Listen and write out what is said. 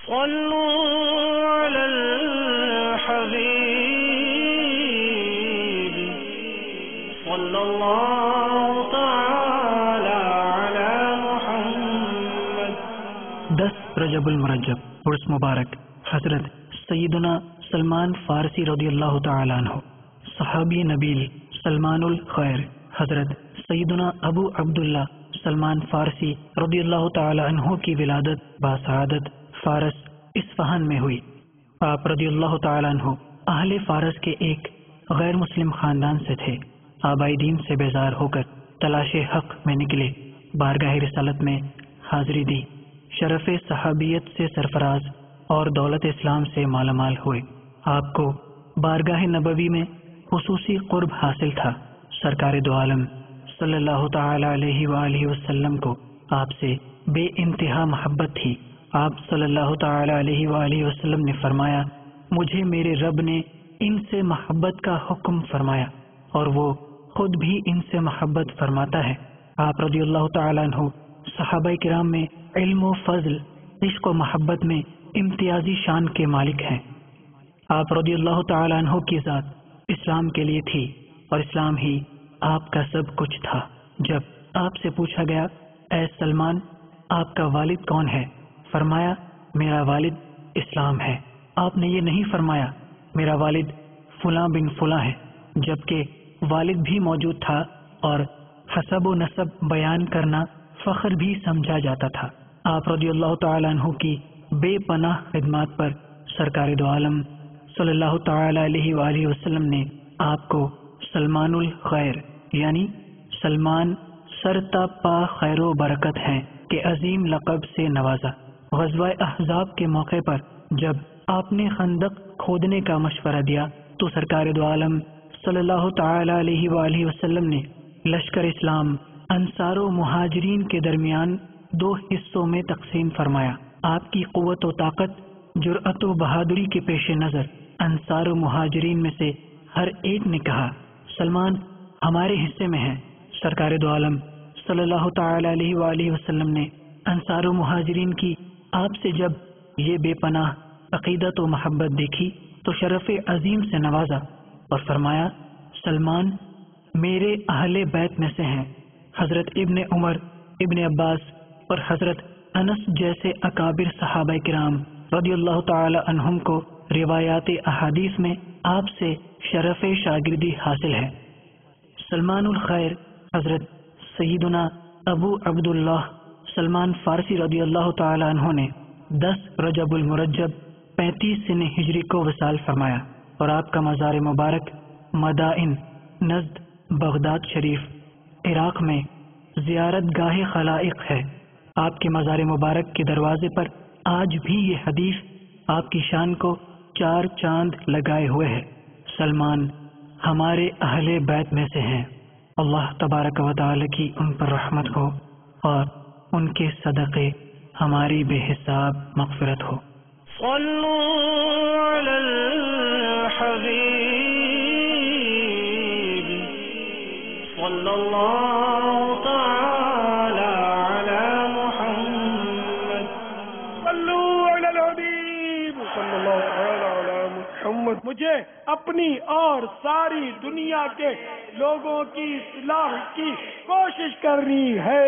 صلوا على الحبيب صلى الله تعالى على محمد. 10 رجب المرجب عرس مبارک حضرت سیدنا سلمان فارسی رضی اللہ تعالیٰ عنہ. صحابی نبیل سلمان الخیر حضرت سیدنا ابو عبداللہ سلمان فارسی رضی اللہ تعالیٰ عنہ کی ولادت باسعادت فارس اصفہان میں ہوئی. آپ رضی اللہ تعالیٰ عنہ اہل فارس کے ایک غیر مسلم خاندان سے تھے. آبائی دین سے بیزار ہو کر تلاش حق میں نکلے. بارگاہ رسالت میں حاضری دی. شرف صحابیت سے سرفراز اور دولت اسلام سے مالا مال ہوئے. آپ کو بارگاہ نبوی میں خصوصی قرب حاصل تھا. سرکار دو عالم صلی اللہ تعالی علیہ وآلہ وسلم کو آپ سے بے انتہا محبت تھی. آپ صلی اللہ تعالی علیہ وآلہ وسلم نے فرمایا، مجھے میرے رب نے ان سے محبت کا حکم فرمایا اور وہ خود بھی ان سے محبت فرماتا ہے. آپ رضی اللہ تعالی عنہ صحابہ کرام میں علم و فضل، عشق و محبت میں امتیازی شان کے مالک ہیں. آپ رضی اللہ تعالی عنہ کی ذات اسلام کے لیے تھی اور اسلام ہی آپ کا سب کچھ تھا. جب آپ سے پوچھا گیا، اے سلمان، آپ کا والد کون ہے؟ فرمایا، میرا والد اسلام ہے. آپ نے یہ نہیں فرمایا میرا والد فلاں بن فلاں ہے، جبکہ والد بھی موجود تھا اور حسب و نسب بیان کرنا فخر بھی سمجھا جاتا تھا. آپ رضی اللہ تعالی عنہ کی بے پناہ خدمات پر سرکار دو عالم صلی اللہ تعالی علیہ وآلہ وسلم نے آپ کو سلمان الخیر یعنی سلمان سرتا پا خیر و برکت ہیں کہ عظیم لقب سے نوازا. غزوہ احزاب کے موقع پر جب آپ نے خندق کھودنے کا مشورہ دیا تو سرکار دو عالم صلی اللہ تعالی علیہ وآلہ وسلم نے لشکر اسلام انصار و مہاجرین کے درمیان 2 حصوں میں تقسیم فرمایا. آپ کی قوت و طاقت، جرأت و بہادری کے پیش نظر انصار و مہاجرین میں سے ہر ایک نے کہا، سلمان ہمارے حصے میں ہے. سرکار دو عالم صلی اللہ تعالی علیہ وآلہ وسلم نے انصار و مہاجرین کی آپ سے جب یہ بے پناہ عقیدت و محبت دیکھی تو شرف عظیم سے نوازا اور فرمایا، سلمان میرے اہل بیت میں سے ہیں. حضرت ابن عمر، ابن عباس اور حضرت انس جیسے اکابر صحابہ کرام رضی اللہ تعالی عنہم کو روایات احادیث میں آپ سے شرف شاگردی حاصل ہے. سلمان الخیر حضرت سیدنا ابو عبداللہ سلمان فارسی رضی اللہ تعالی عنہ نے 10 رجب المرجب 35 سن ہجری کو وصال فرمایا اور آپ کا مزار مبارک مدائن نزد بغداد شریف عراق میں زیارت گاہ خلائق ہے. آپ کے مزار مبارک کے دروازے پر آج بھی یہ حدیث آپ کی شان کو 4 چاند لگائے ہوئے ہے، سلمان ہمارے اہل بیت میں سے ہیں. اللہ تبارک و تعالی کی ان پر رحمت ہو اور ان کے صدقے ہماری بے حساب مغفرت ہو. صلوا على الحبيب صلى الله تعالى على محمد. صلوا على الحبيب صلى الله تعالى على محمد. مجھے اپنی اور ساری دنیا کے لوگوں کی اصلاح کی کوشش کرنی ہے.